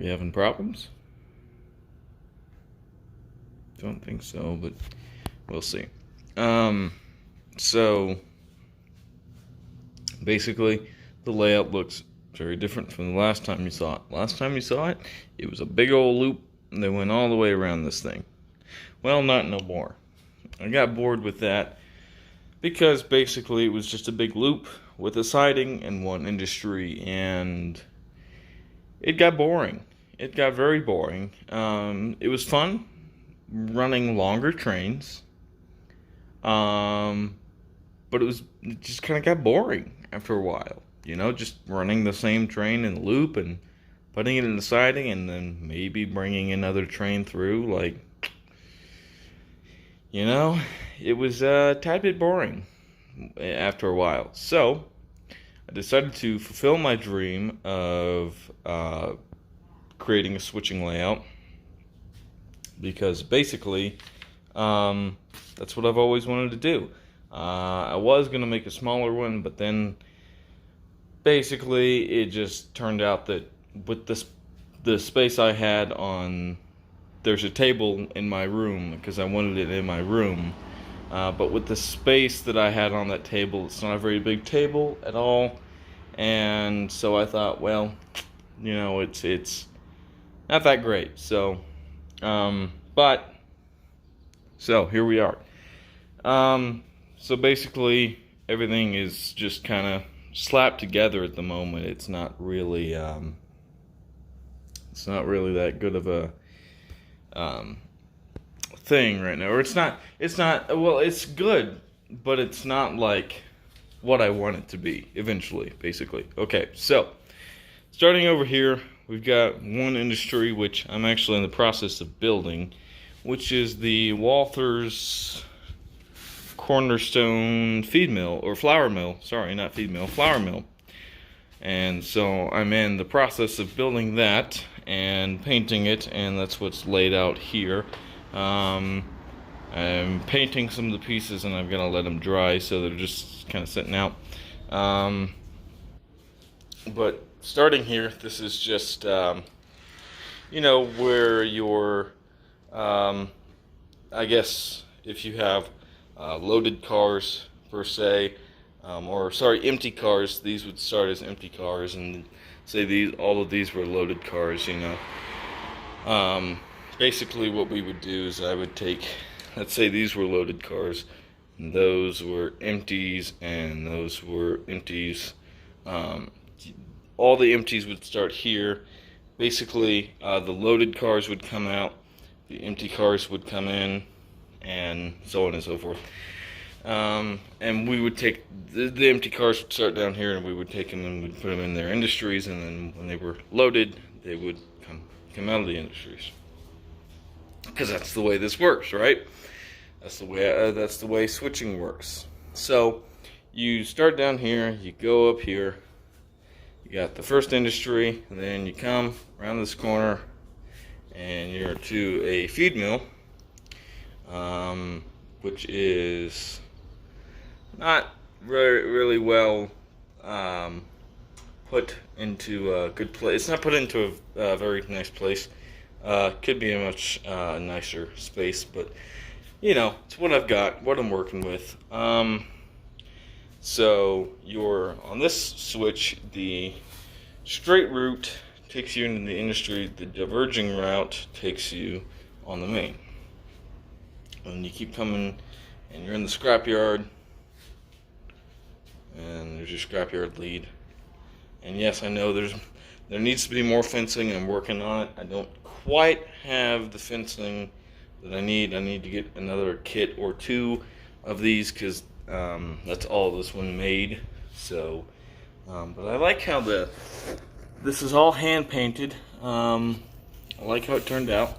We having problems? Don't think so, but we'll see. So basically, the layout looks very different from the last time you saw it. Last time you saw it, it was a big old loop that went all the way around this thing. Well, not no more. I got bored with that because basically it was just a big loop with a siding and one industry, and it got boring. It got very boring. It was fun running longer trains, but it just kind of got boring after a while. You know, just running the same train in the loop and putting it in the siding and then maybe bringing another train through. Like, you know, it was a tad bit boring after a while. So I decided to fulfill my dream of creating a switching layout, because basically that's what I've always wanted to do. I was going to make a smaller one, but then basically it just turned out that with the space I had on, there's a table in my room because I wanted it in my room, but with the space that I had on that table, it's not a very big table at all, and so I thought, well, you know, it's not that great. So so here we are. So basically everything is just kind of slapped together at the moment. It's not really that good of a thing right now. Or it's not well, it's good, but it's not like what I want it to be eventually, basically. Okay, so starting over here, we've got one industry which I'm actually in the process of building, which is the Walther's Cornerstone feed mill, or flour mill. Sorry, not feed mill, flour mill. And so I'm in the process of building that and painting it, and that's what's laid out here. I'm painting some of the pieces, and I'm gonna let them dry, so they're just kind of sitting out. But starting here, this is just you know, where your I guess if you have loaded cars per se, or sorry, empty cars. These would start as empty cars, and say all of these were loaded cars. You know, basically what we would do is I would take, let's say these were loaded cars, and those were empties, and those were empties. All the empties would start here. Basically, the loaded cars would come out, the empty cars would come in, and so on and so forth. And we would take the empty cars would start down here, and we would take them and we'd put them in their industries, and then when they were loaded, they would come out of the industries. Because that's the way this works, right? That's the way switching works. So you start down here, you go up here, you got the first industry, and then you come around this corner, and you're to a feed mill, which is not really well put into a good place. It's not put into a very nice place. Could be a much nicer space, but you know, it's what I've got, what I'm working with. So you're on this switch, the straight route takes you into the industry, the diverging route takes you on the main. And you keep coming, and you're in the scrapyard, and there's your scrapyard lead. And yes, I know there needs to be more fencing, and I'm working on it. I don't quite have the fencing that I need. I need to get another kit or two of these, because that's all this one made. So, but I like how this is all hand painted. I like how it turned out.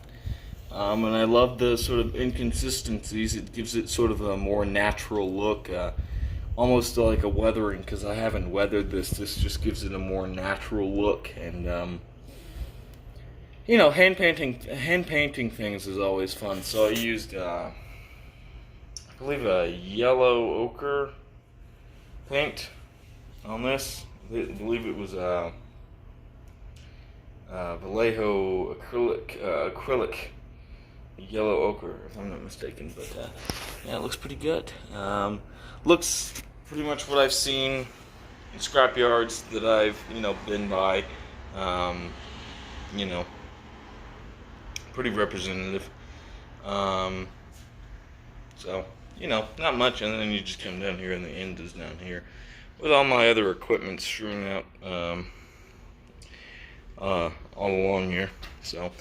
And I love the sort of inconsistencies. It gives it sort of a more natural look, almost like a weathering, because I haven't weathered this. This just gives it a more natural look. And you know, hand painting things is always fun. So I used, I believe, a yellow ochre paint on this. I believe it was Vallejo acrylic yellow ochre, if I'm not mistaken. But yeah, it looks pretty good. Looks pretty much what I've seen in scrap yards that I've been by. You know, pretty representative. So not much, and then you just come down here, and the end is down here with all my other equipment strewn out all along here. So,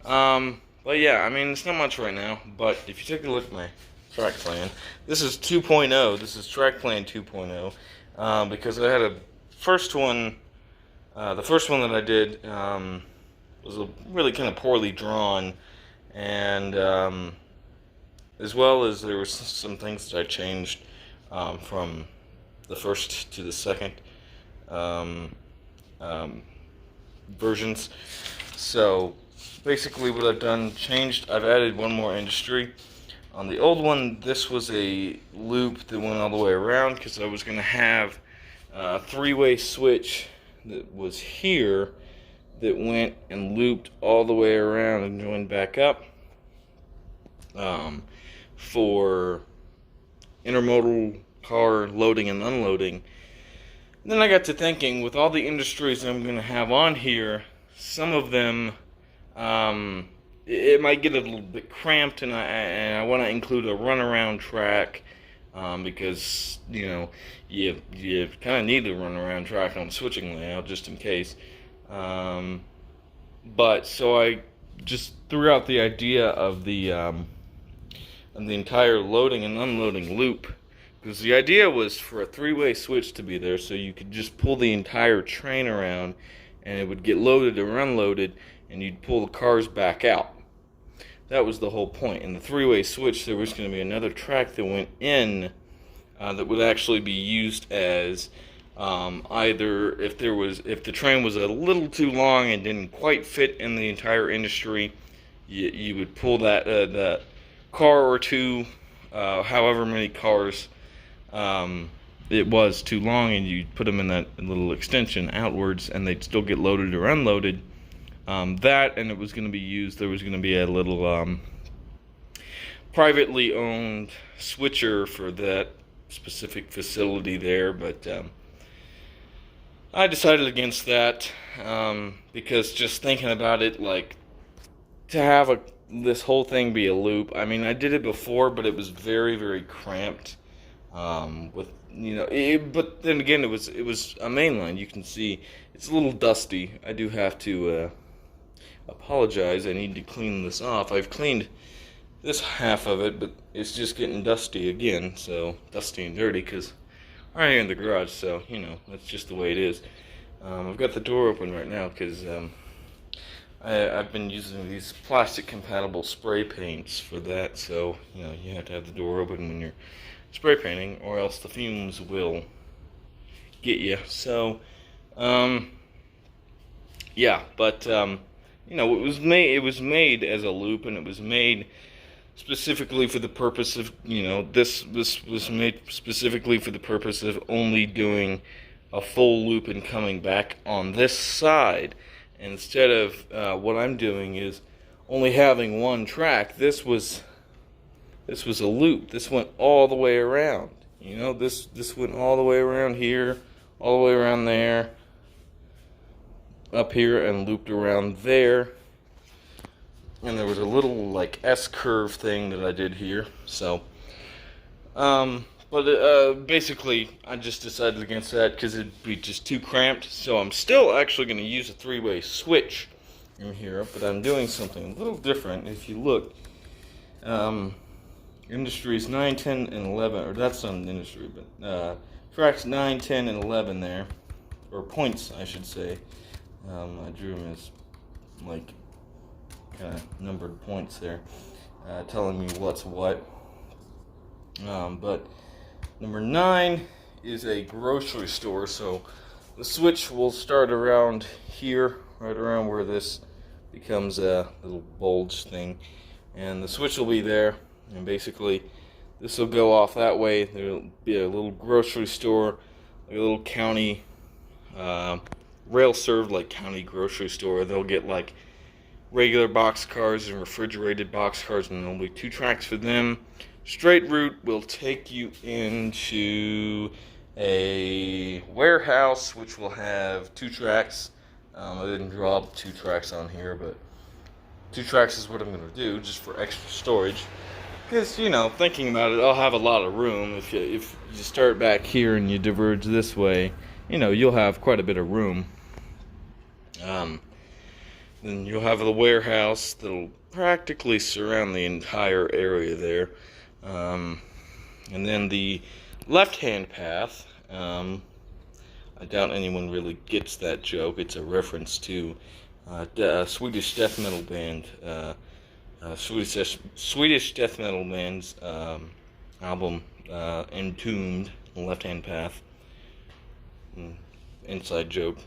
but yeah, I mean, it's not much right now. But if you take a look at my track plan, this is 2.0. This is track plan 2.0 because I had a first one. The first one that I did was really kind of poorly drawn, and as well as there were some things that I changed from the first to the second versions. So basically what I've done, I've added one more industry. On the old one, this was a loop that went all the way around because I was going to have a three-way switch that was here that went and looped all the way around and joined back up for intermodal car loading and unloading. And then I got to thinking, with all the industries I'm going to have on here, some of them it might get a little bit cramped, and I want to include a runaround track because you kind of need a runaround track on the switching layout just in case. But so I just threw out the idea of the entire loading and unloading loop, because the idea was for a three-way switch to be there, so you could just pull the entire train around, and it would get loaded or unloaded, and you'd pull the cars back out. That was the whole point. In the three-way switch, there was going to be another track that went in that would actually be used as either if the train was a little too long and didn't quite fit in the entire industry, you would pull that car or two, however many cars it was too long, and you'd put them in that little extension outwards, and they'd still get loaded or unloaded. That, and it was going to be used, there was going to be a little privately owned switcher for that specific facility there, but I decided against that because just thinking about it, like, to have this whole thing be a loop, I mean, I did it before, but it was very, very cramped with but then again, it was a mainline. You can see it's a little dusty. I do have to apologize. I need to clean this off. I've cleaned this half of it, but it's just getting dusty again. So dusty and dirty because I'm right here in the garage. So that's just the way it is. I've got the door open right now because I've been using these plastic compatible spray paints for that. So you have to have the door open when you're spray painting, or else the fumes will get you. So yeah, but it was made as a loop, and it was made specifically for the purpose of this was made specifically for the purpose of only doing a full loop and coming back on this side, instead of what I'm doing is only having one track. This was a loop. This went all the way around. This went all the way around here, all the way around there, up here, and looped around there. And there was a little like S-curve thing that I did here. So, but basically, I just decided against that because it'd be just too cramped. So I'm still actually going to use a three-way switch in here, but I'm doing something a little different. If you look, industries 9, 10, and 11, or that's not an industry, but tracks 9, 10, and 11 there, or points, I should say. I drew them as like kind of numbered points there, telling me what's what. But number 9 is a grocery store, so the switch will start around here, right around where this becomes a little bulge thing, and the switch will be there. And basically, this will go off that way. There'll be a little grocery store, like a little county rail served like county grocery store. They'll get like regular box cars and refrigerated box cars, and there'll be 2 tracks for them. Straight route will take you into a warehouse, which will have 2 tracks. I didn't draw up 2 tracks on here, but 2 tracks is what I'm going to do, just for extra storage. Because, thinking about it, I'll have a lot of room. If you start back here and you diverge this way, you'll have quite a bit of room. Then you'll have the warehouse that'll practically surround the entire area there. And then the left-hand path, I doubt anyone really gets that joke. It's a reference to a Swedish death metal band, Swedish death metal band's album, Entombed, Left-Hand Path. Inside joke.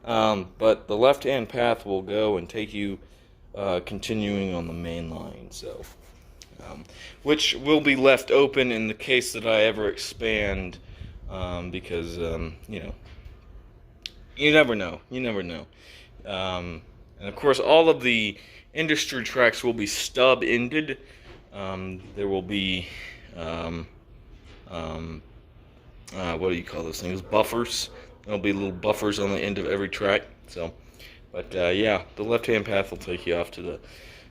But the left-hand path will go and take you continuing on the main line, so which will be left open in the case that I ever expand, because you never know. And of course, all of the industry tracks will be stub-ended. There will be what do you call those things? Buffers. There'll be little buffers on the end of every track. So, but yeah, the left-hand path will take you off to the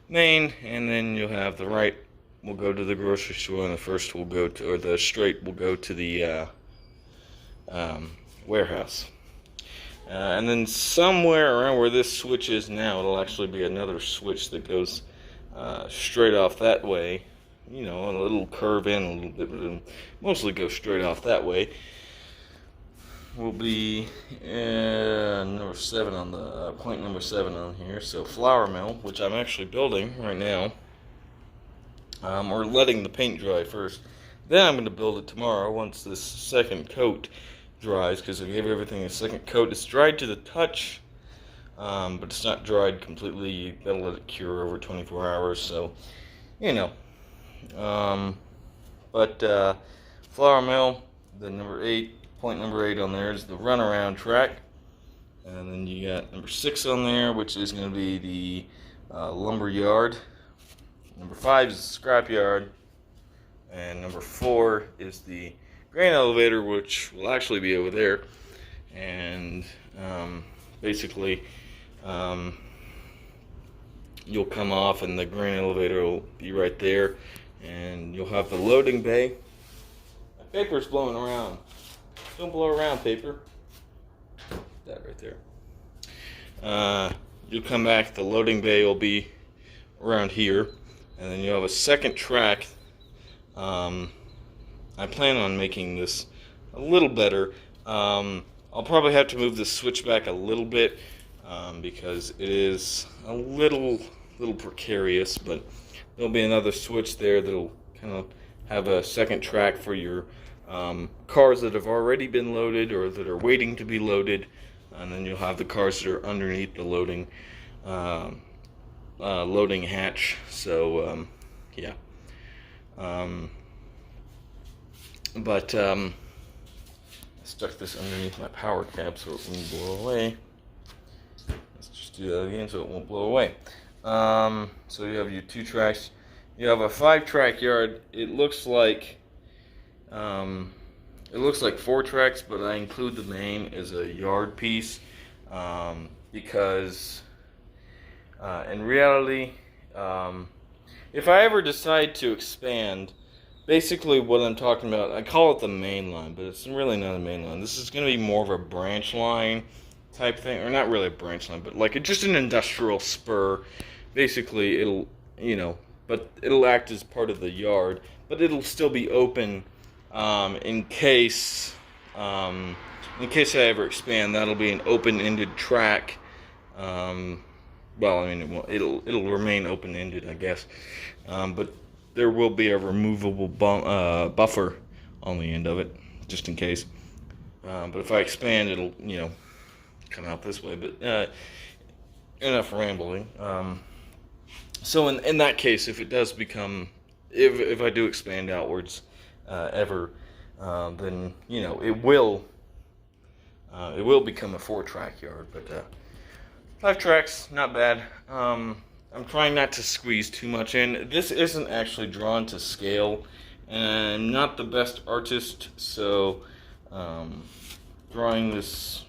main, and then you'll have the right will go to the grocery store, and the first will go to, or the straight will go to the warehouse. And then somewhere around where this switch is now, it'll actually be another switch that goes straight off that way. A little curve in a little bit, but it'll mostly go straight off that way. Will be number 7 on the point number 7 on here. So flour mill, which I'm actually building right now. Or letting the paint dry first. Then I'm going to build it tomorrow once this second coat dries, because I gave everything a second coat. It's dried to the touch, but it's not dried completely. You gotta let it cure over 24 hours. So, but flour mill, the number 8. Point number 8 on there is the runaround track, and then you got number 6 on there, which is going to be the lumber yard. Number 5 is the scrap yard, and number 4 is the grain elevator, which will actually be over there. And basically, you'll come off, and the grain elevator will be right there, and you'll have the loading bay. My paper's blowing around. Don't blow around, paper. That right there. You'll come back, the loading bay will be around here, and then you'll have a second track. I plan on making this a little better. I'll probably have to move the switch back a little bit, because it is a little precarious, but there'll be another switch there that'll kind of have a second track for your cars that have already been loaded or that are waiting to be loaded, and then you'll have the cars that are underneath the loading hatch. Yeah. But I stuck this underneath my power cap so it won't blow away. Let's just do that again so it won't blow away. So you have your 2 tracks. You have a 5-track yard. It looks like 4 tracks, but I include the main as a yard piece, because in reality, if I ever decide to expand, basically what I'm talking about, I call it the main line, but it's really not a main line. This is going to be more of a branch line type thing, or not really a branch line, but like just an industrial spur. Basically, it'll, but it'll act as part of the yard, but it'll still be open in case I ever expand. That'll be an open-ended track. Well, I mean, it'll remain open-ended, I guess. But there will be a removable buffer on the end of it, just in case. But if I expand, it'll, come out this way. But enough rambling. So in that case, if it does become, if I do expand outwards ever, then it will It will become a 4-track yard, but 5 tracks, not bad. I'm trying not to squeeze too much in. This isn't actually drawn to scale, and I'm not the best artist, so drawing this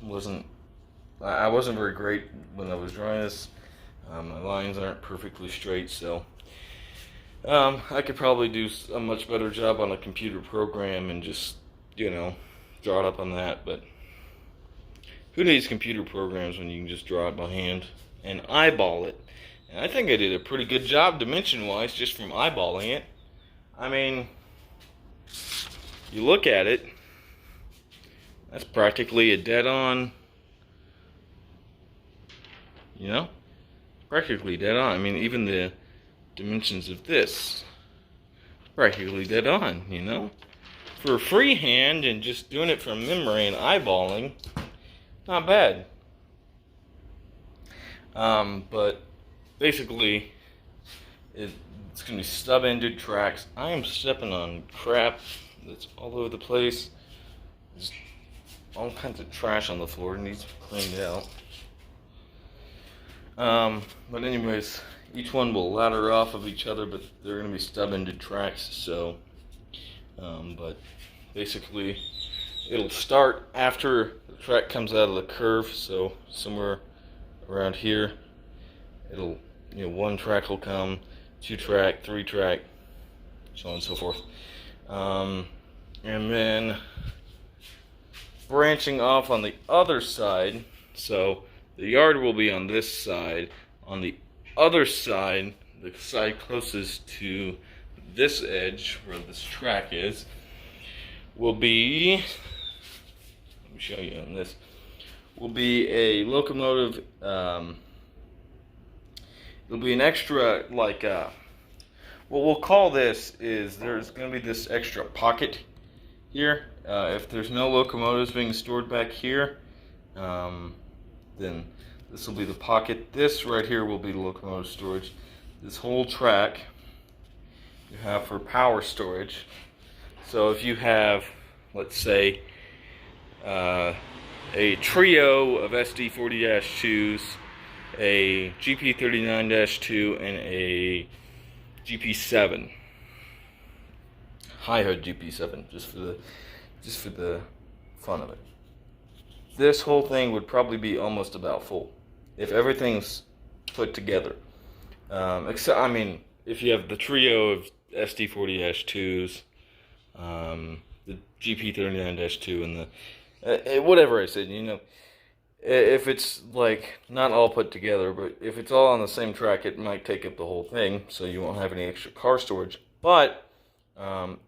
I wasn't very great when I was drawing this. My lines aren't perfectly straight, so I could probably do a much better job on a computer program and just, draw it up on that, but who needs computer programs when you can just draw it by hand and eyeball it? And I think I did a pretty good job dimension-wise just from eyeballing it. I mean, you look at it, that's practically a dead-on, practically dead-on. I mean, even the dimensions of this, practically dead-on, For freehand and just doing it from memory and eyeballing, not bad. But basically, it's going to be stub-ended tracks. I am stepping on crap that's all over the place. There's all kinds of trash on the floor. It needs to be cleaned out. But anyways, each one will ladder off of each other, but they're going to be stub-ended tracks. So, but basically, it'll start after the track comes out of the curve. So somewhere around here, it'll, 1 track will come, 2 track, 3 track, so on and so forth. And then branching off on the other side, so the yard will be on this side. On the other side, the side closest to this edge, where this track is, will be, let me show you on this, will be a locomotive. It'll be an extra, what we'll call this is, there's going to be this extra pocket here. If there's no locomotives being stored back here, then this will be the pocket. This right here will be the locomotive storage. This whole track you have for power storage. So if you have, let's say, a trio of SD40-2s, a GP39-2, and a GP7, high-hood GP7, just for the fun of it. This whole thing would probably be almost about full if everything's put together. Except, I mean, if you have the trio of SD40-2s, the GP39-2, and the whatever I said, if it's not all put together, but if it's all on the same track, it might take up the whole thing, so you won't have any extra car storage. But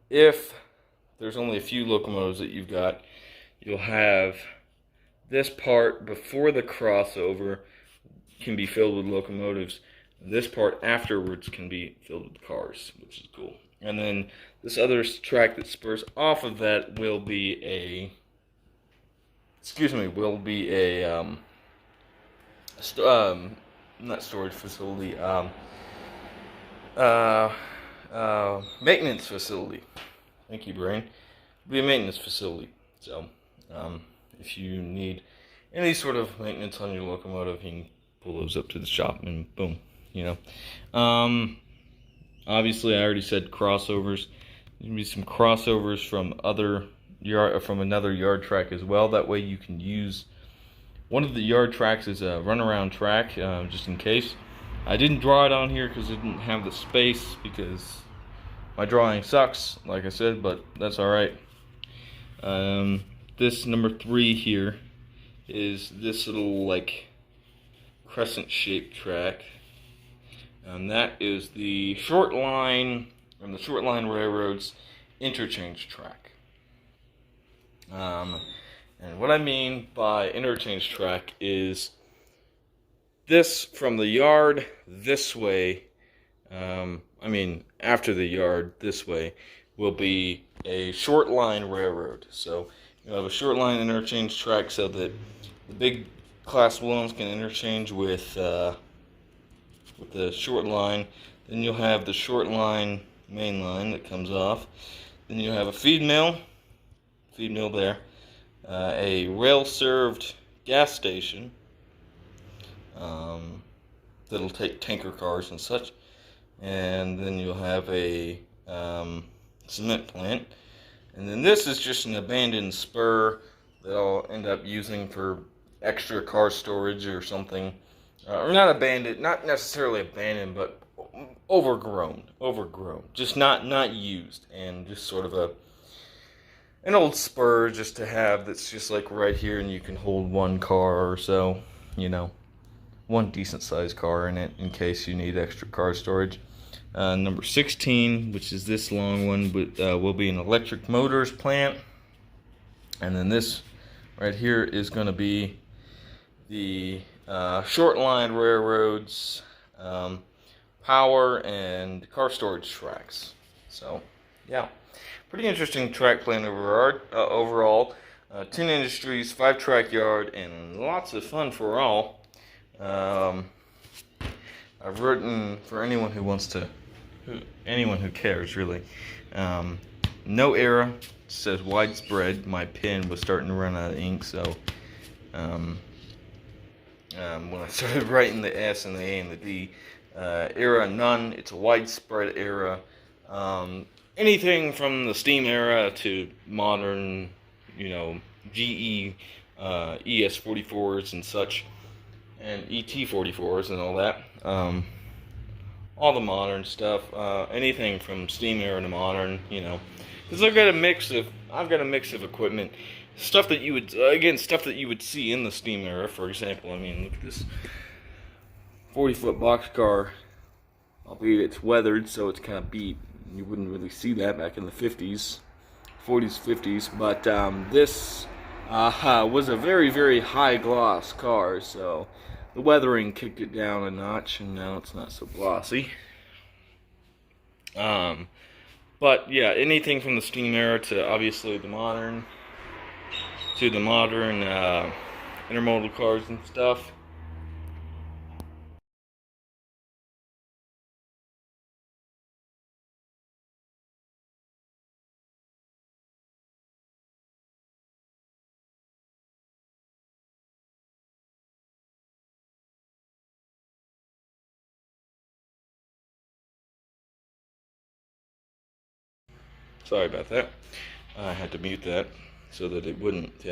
if there's only a few locomotives that you've got, you'll have this part before the crossover can be filled with locomotives. This part afterwards can be filled with cars, which is cool. And then this other track that spurs off of that will be a, not storage facility, maintenance facility. Thank you, brain. It'll be a maintenance facility. So, if you need any sort of maintenance on your locomotive, you can pull those up to the shop and boom, Obviously, I already said crossovers. There's gonna be some crossovers from another yard track as well. That way, you can use one of the yard tracks as a runaround track, just in case. I didn't draw it on here because I didn't have the space, because my drawing sucks, like I said, but that's all right. This number 3 here is this little crescent-shaped track, and that is the short line from the Short Line Railroad's interchange track. And what I mean by interchange track is this from the yard this way, after the yard this way, will be a short line railroad. So you have a short line interchange track so that the big class 1s can interchange with the short line. Then you'll have the short line main line that comes off. Then you'll have a feed mill there. a rail-served gas station that'll take tanker cars and such, and then you'll have a cement plant, and then this is just an abandoned spur that I'll end up using for extra car storage or something, or not abandoned, not necessarily abandoned, but overgrown, just not used, and just sort of an old spur just to have that's just like right here, and you can hold one car or so, one decent sized car in it in case you need extra car storage. Number 16, which is this long one, will be an electric motors plant. And then this right here is going to be the short line railroads, power, and car storage tracks. So, yeah, pretty interesting track plan overall. 10 industries, 5-track yard, and lots of fun for all. I've written for anyone who wants to, anyone who cares really. No error. It says widespread. My pen was starting to run out of ink, so when I started writing the S and the A and the D, era none. It's a widespread era. Anything from the steam era to modern, GE ES44s and such, and ET44s and all that. All the modern stuff. Anything from steam era to modern, because I've got a mix of equipment. Stuff that you would see in the steam era. For example, look at this 40-foot boxcar. Albeit it's weathered, so it's kind of beat. You wouldn't really see that back in the 40s, 50s. But this was a very, very high gloss car, so the weathering kicked it down a notch, and now it's not so glossy. But yeah, anything from the steam era to obviously the modern, intermodal cars and stuff. Sorry about that. I had to mute that so that it wouldn't.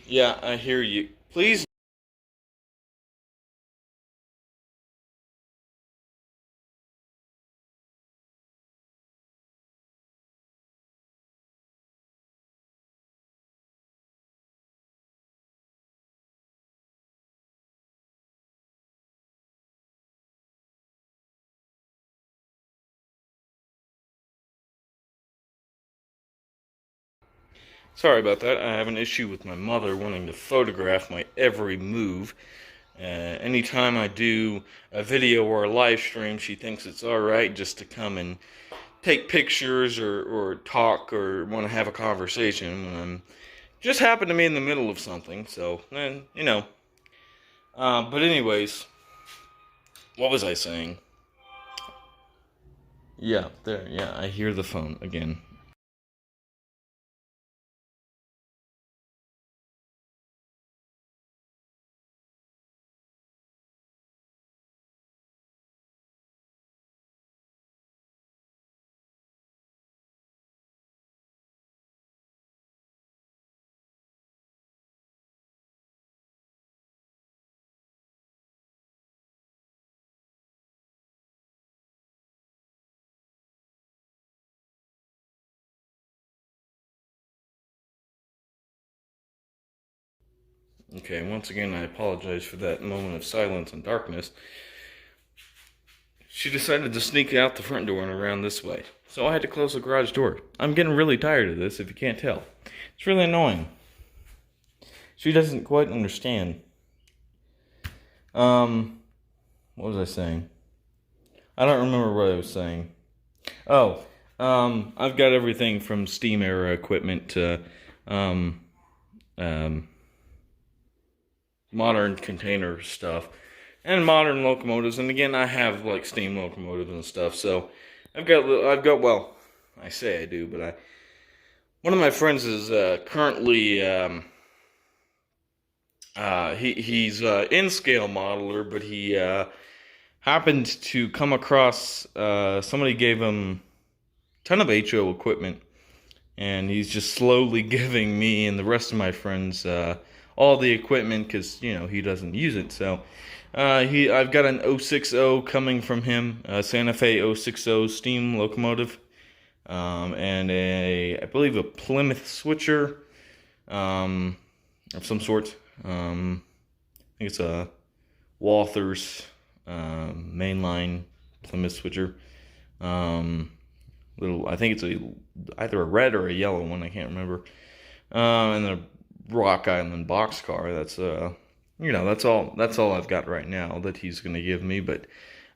Yeah, I hear you. Please. Sorry about that. I have an issue with my mother wanting to photograph my every move. Anytime I do a video or a live stream, she thinks it's alright just to come and take pictures or talk or want to have a conversation. Just happened to be in the middle of something, so, but anyways, what was I saying? Yeah, I hear the phone again. Okay, once again, I apologize for that moment of silence and darkness. She decided to sneak out the front door and around this way, so I had to close the garage door. I'm getting really tired of this, if you can't tell. It's really annoying. She doesn't quite understand. What was I saying? I don't remember what I was saying. Oh, I've got everything from steam era equipment to, modern container stuff and modern locomotives, and again I have like steam locomotives and stuff, so I've got well, I say I do, but One of my friends is currently he's in scale modeler, but he happened to come across somebody gave him a ton of HO equipment, and he's just slowly giving me and the rest of my friends all the equipment because he doesn't use it. So I've got an 060 coming from him, a Santa Fe 060 steam locomotive, and I believe a Plymouth switcher of some sort. I think it's a Walther's mainline Plymouth switcher. I think it's either a red or a yellow one. I can't remember. And the Rock Island boxcar. That's all I've got right now that he's gonna give me. But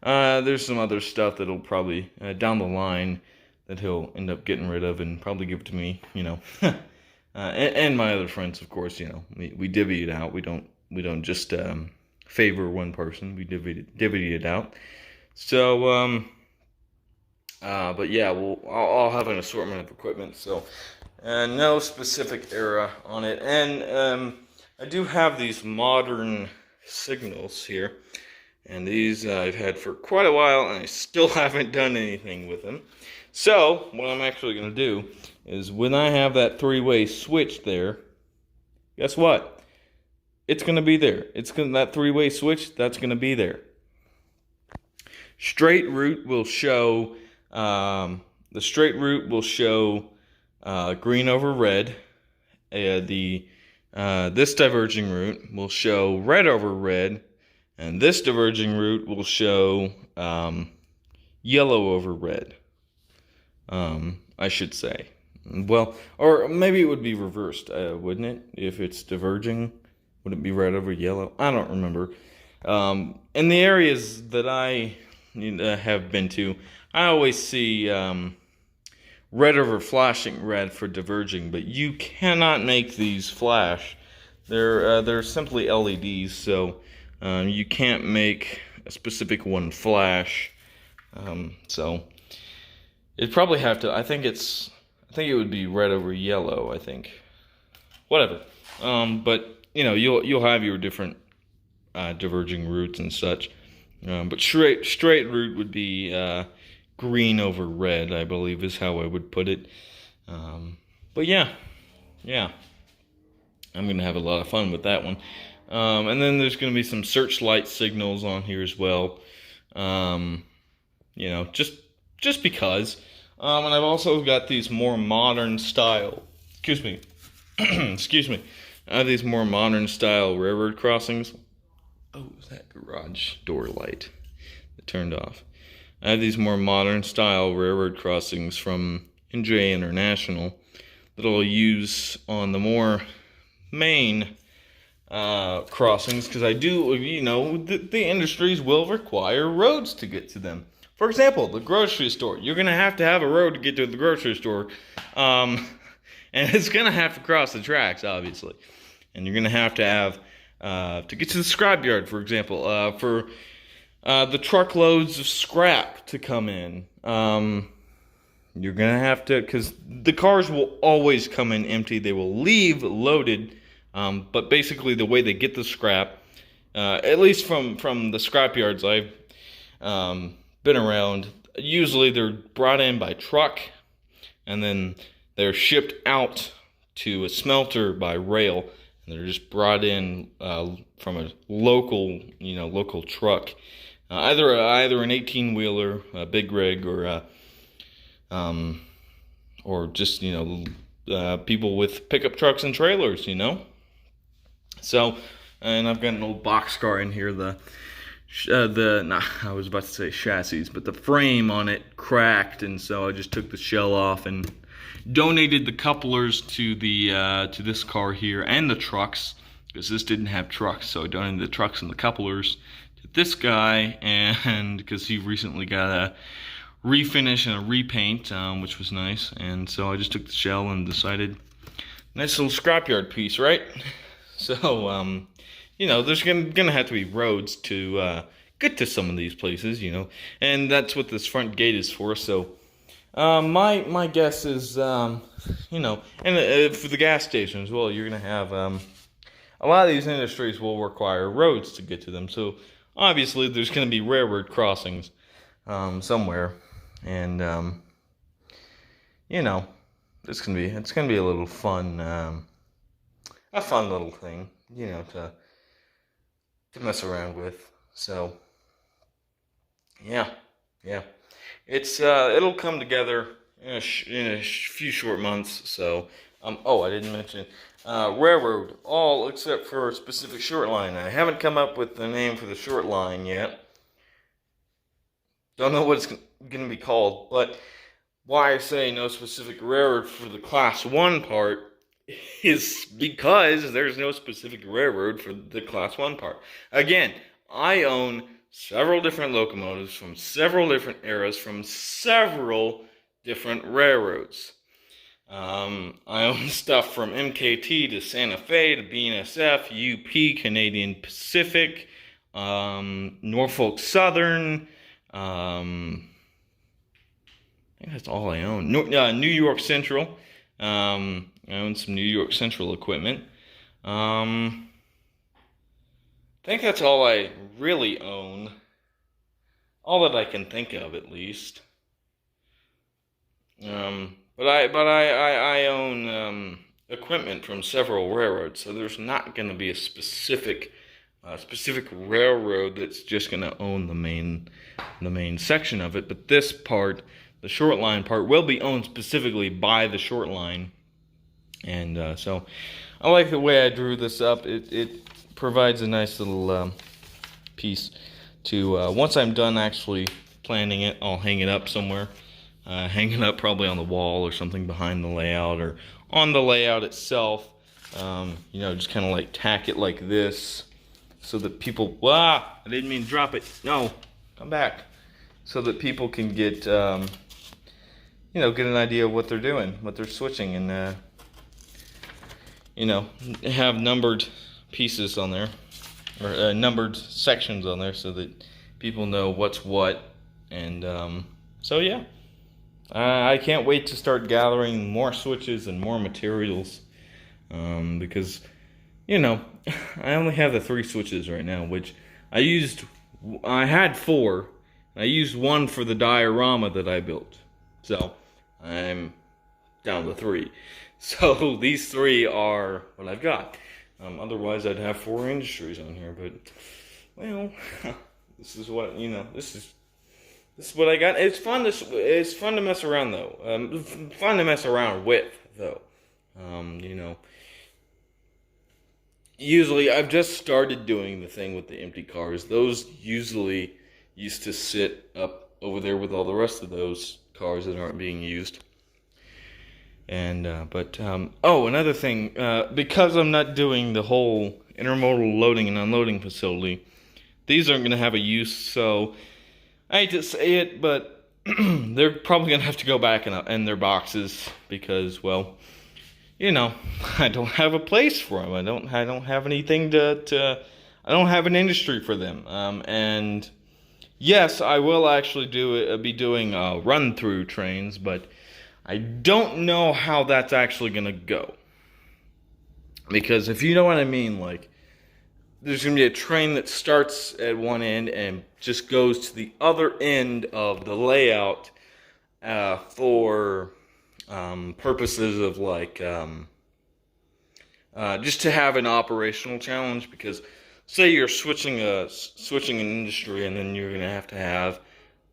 there's some other stuff that'll probably down the line that he'll end up getting rid of and probably give to me. And my other friends, of course. We divvy it out. We don't just favor one person. We divvy it out. So but yeah, I'll have an assortment of equipment. So no specific era on it. And I do have these modern signals here, and these I've had for quite a while, and I still haven't done anything with them. So what I'm actually going to do is, when I have that three-way switch there, guess what? It's going to be there. That three-way switch, that's going to be there. Straight route will show green over red. This diverging route will show red over red, and this diverging route will show yellow over red. I should say. Well, or maybe it would be reversed, wouldn't it? If it's diverging, would it be red over yellow? I don't remember. In the areas that I have been to, I always see red over flashing red for diverging, but you cannot make these flash. They're simply LEDs, so you can't make a specific one flash. So it'd probably have to. I think it would be red over yellow. I think. Whatever. But you'll have your different diverging routes and such. But straight route would be green over red, I believe is how I would put it. But yeah, I'm gonna have a lot of fun with that one. And then there's gonna be some searchlight signals on here as well. Just because. And I've also got these more modern style. Excuse me. Excuse me. I have these more modern style railroad crossings. Oh, is that garage door light that turned off? I have these more modern style railroad crossings from NJ International that I'll use on the more main crossings, because I do, the industries will require roads to get to them. For example, the grocery store. You're going to have a road to get to the grocery store. And it's going to have to cross the tracks, obviously. And you're going to have to get to the scrapyard, for example, for the truckloads of scrap to come in. You're going to have to, because the cars will always come in empty. They will leave loaded. But basically the way they get the scrap, at least from the scrapyards I've been around, usually they're brought in by truck, and then they're shipped out to a smelter by rail, and they're just brought in from a local truck, either an 18-wheeler, a big rig, or just people with pickup trucks and trailers, So, and I've got an old boxcar in here. I was about to say chassis, but the frame on it cracked, and so I just took the shell off and donated the couplers to this car here and the trucks, because this didn't have trucks. So I donated the trucks and the couplers to this guy, and because he recently got a refinish and a repaint, which was nice. And so I just took the shell and decided, nice little scrapyard piece, right? So there's gonna have to be roads to get to some of these places, and that's what this front gate is for. So My guess is, and for the gas stations, well, you're gonna have a lot of these industries will require roads to get to them. So obviously, there's gonna be railroad crossings somewhere, and it's gonna be a little fun, a fun little thing, to mess around with. So yeah. It'll come together in a few short months. So I didn't mention railroad, all except for a specific short line. I haven't come up with the name for the short line yet. Don't know what it's going to be called, but why I say no specific railroad for the Class 1 part is because there's no specific railroad for the Class 1 part. Again, I own several different locomotives from several different eras from several different railroads. I own stuff from MKT to Santa Fe to BNSF, UP, Canadian Pacific, Norfolk Southern. I think that's all I own. New York Central. I own some New York Central equipment. I think that's all I really own. All that I can think of, at least. But I own equipment from several railroads, so there's not going to be a specific railroad that's just going to own the main section of it. But this part, the short line part, will be owned specifically by the short line, and so I like the way I drew this up. It provides a nice little piece to once I'm done actually planning it, I'll hang it up somewhere. Hang it up probably on the wall or something behind the layout or on the layout itself. Just kind of like tack it like this so that people, I didn't mean to drop it. No, come back. So that people can get, get an idea of what they're doing, what they're switching, and, have numbered pieces on there, or numbered sections on there so that people know what's what. And so yeah, I can't wait to start gathering more switches and more materials, because I only have the 3 switches right now, which I had 4. I used 1 for the diorama that I built, so I'm down to 3. So these 3 are what I've got. Otherwise, I'd have 4 industries on here. But well, this is what This is what I got. It's fun to mess around though. Fun to mess around with though. Usually, I've just started doing the thing with the empty cars. Those usually used to sit up over there with all the rest of those cars that aren't being used. And another thing, because I'm not doing the whole intermodal loading and unloading facility, these aren't going to have a use. So I hate to say it, but they're probably going to have to go back in their boxes because, well, I don't have a place for them. I don't have anything I don't have an industry for them. And yes, I will actually be doing run-through trains, but I don't know how that's actually going to go. Because if you know what I mean, like, there's going to be a train that starts at one end and just goes to the other end of the layout for purposes of, like, just to have an operational challenge. Because say you're switching an industry, and then you're going to have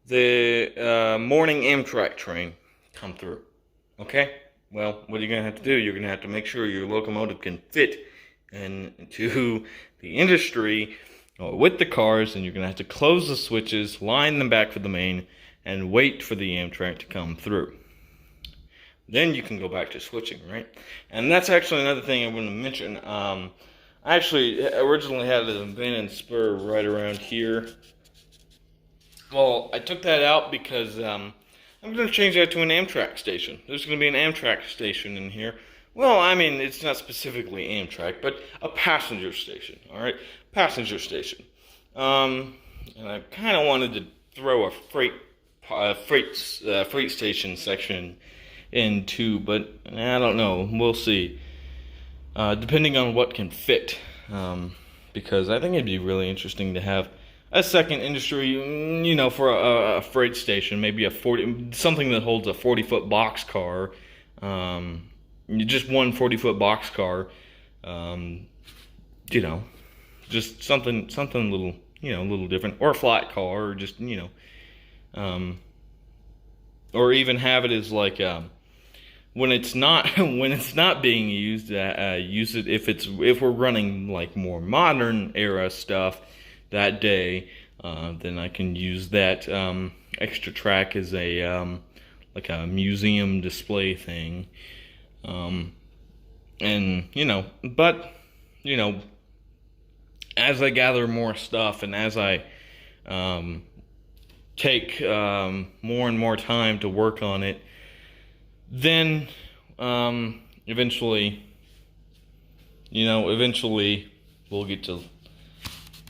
the morning Amtrak train come through. Okay? Well, what are you going to have to do? You're going to have to make sure your locomotive can fit into the industry with the cars, and you're going to have to close the switches, line them back for the main, and wait for the Amtrak to come through. Then you can go back to switching, right? And that's actually another thing I want to mention. I actually originally had an abandoned spur right around here. Well, I took that out because I'm going to change that to an Amtrak station. There's going to be an Amtrak station in here. Well, I mean, it's not specifically Amtrak, but a passenger station, all right? Passenger station. And I kind of wanted to throw a freight freight station section in too, but I don't know. We'll see. Depending on what can fit, because I think it'd be really interesting to have a second industry, for a freight station, maybe something that holds a 40-foot box car, just one 40-foot box car, just something a little, a little different, or a flat car, or just, or even have it as like, when it's not being used, use it if we're running like more modern era stuff that day, then I can use that extra track as a like a museum display thing, and but as I gather more stuff and as I take more and more time to work on it, then eventually we'll get to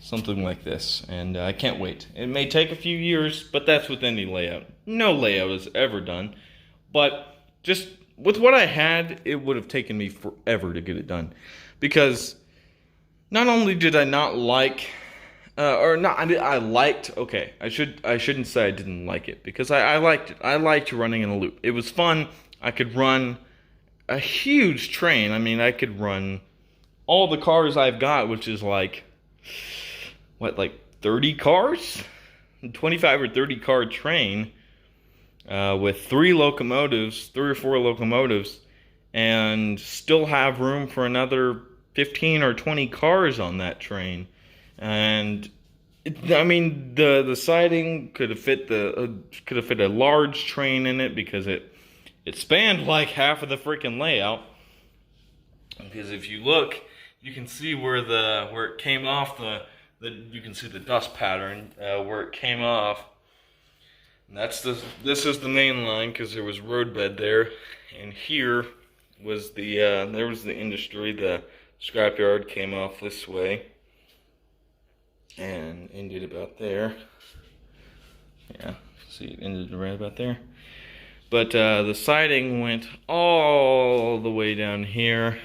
something like this, and I can't wait. It may take a few years, but that's with any layout. No layout is ever done, but just with what I had, it would have taken me forever to get it done, because not only did I not like, I liked. Okay, I shouldn't say I didn't like it, because I liked it. I liked running in a loop. It was fun. I could run a huge train. I mean, I could run all the cars I've got, which is like 30 cars? 25 or 30 car train with 3 or 4 locomotives, and still have room for another 15 or 20 cars on that train. And the siding could have fit a large train in it, because it spanned like half of the freaking layout. Because if you look, you can see where it came off you can see the dust pattern where it came off. And this is the main line, because there was roadbed there, and here was there was the industry. The scrapyard came off this way and ended about there. Yeah, see, it ended right about there. But the siding went all the way down here,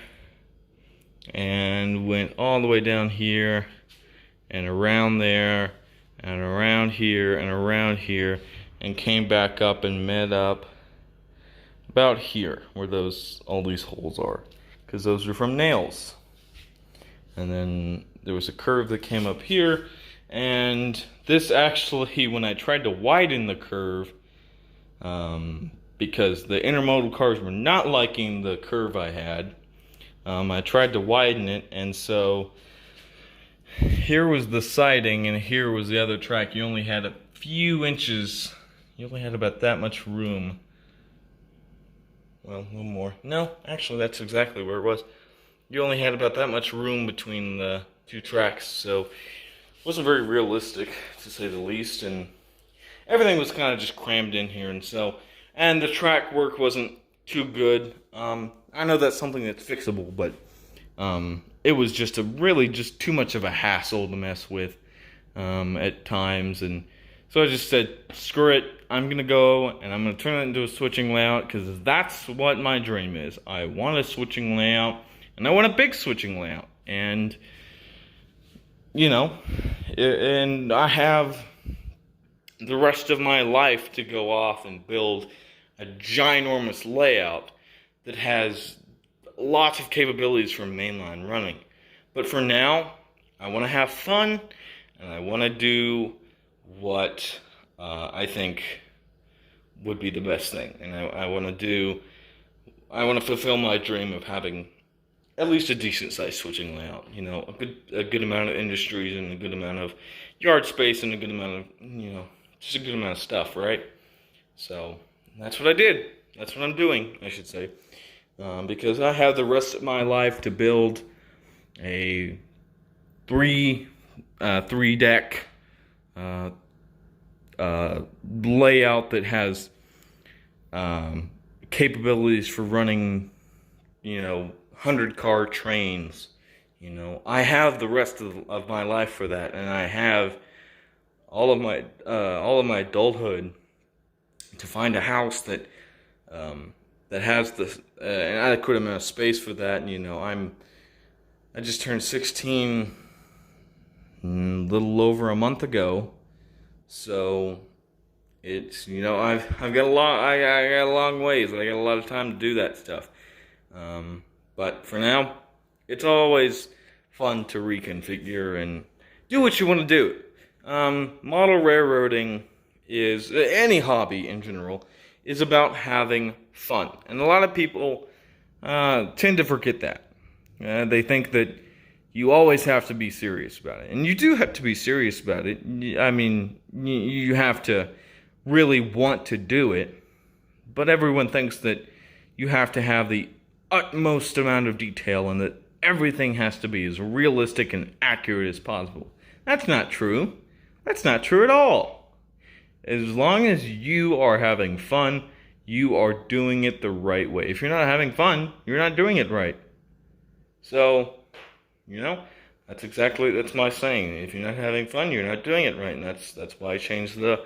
and went all the way down here, and around there, and around here, and around here, and came back up and met up about here, where all these holes are, because those are from nails. And then there was a curve that came up here, and this actually, when I tried to widen the curve, because the intermodal cars were not liking the curve I had, I tried to widen it, and so here was the siding and here was the other track. You only had a few inches, you only had about that much room. Well, a little more. No, actually that's exactly where it was. You only had about that much room between the two tracks, so it wasn't very realistic, to say the least, and everything was kind of just crammed in here, and the track work wasn't too good. I know that's something that's fixable, but it was just too much of a hassle to mess with at times, and so I just said, screw it, I'm gonna go and I'm gonna turn it into a switching layout, because that's what my dream is. I want a switching layout, and I want a big switching layout, and and I have the rest of my life to go off and build a ginormous layout that has lots of capabilities for mainline running. But for now, I want to have fun, and I want to do what I think would be the best thing. And I want to fulfill my dream of having at least a decent sized switching layout. A good amount of industries, and a good amount of yard space, and a good amount of, just a good amount of stuff, right? So that's what I did. That's what I'm doing, I should say. Because I have the rest of my life to build a three deck layout that has capabilities for running 100-car trains. I have the rest of my life for that, and I have all of my adulthood to find a house that that has an adequate amount of space for that. And, I just turned 16 a little over a month ago, so it's I've got I got a long ways. I got a lot of time to do that stuff. But for now, it's always fun to reconfigure and do what you want to do. Model railroading is, any hobby in general, is about having fun. And a lot of people tend to forget that. They think that you always have to be serious about it. And you do have to be serious about it. I mean, you have to really want to do it. But everyone thinks that you have to have the utmost amount of detail and that everything has to be as realistic and accurate as possible. That's not true. That's not true at all. As long as you are having fun, you are doing it the right way. If you're not having fun, you're not doing it right. So, that's my saying. If you're not having fun, you're not doing it right. And that's why I changed the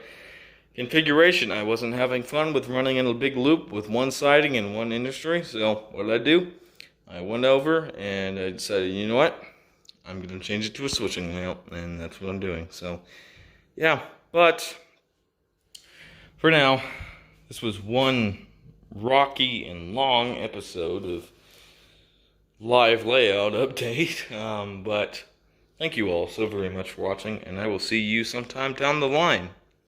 configuration. I wasn't having fun with running in a big loop with one siding and one industry. So what did I do? I went over and I decided, you know what? I'm going to change it to a switching layout, and that's what I'm doing. So, yeah, but for now, this was one rocky and long episode of live layout update. But thank you all so very much for watching, and I will see you sometime down the line.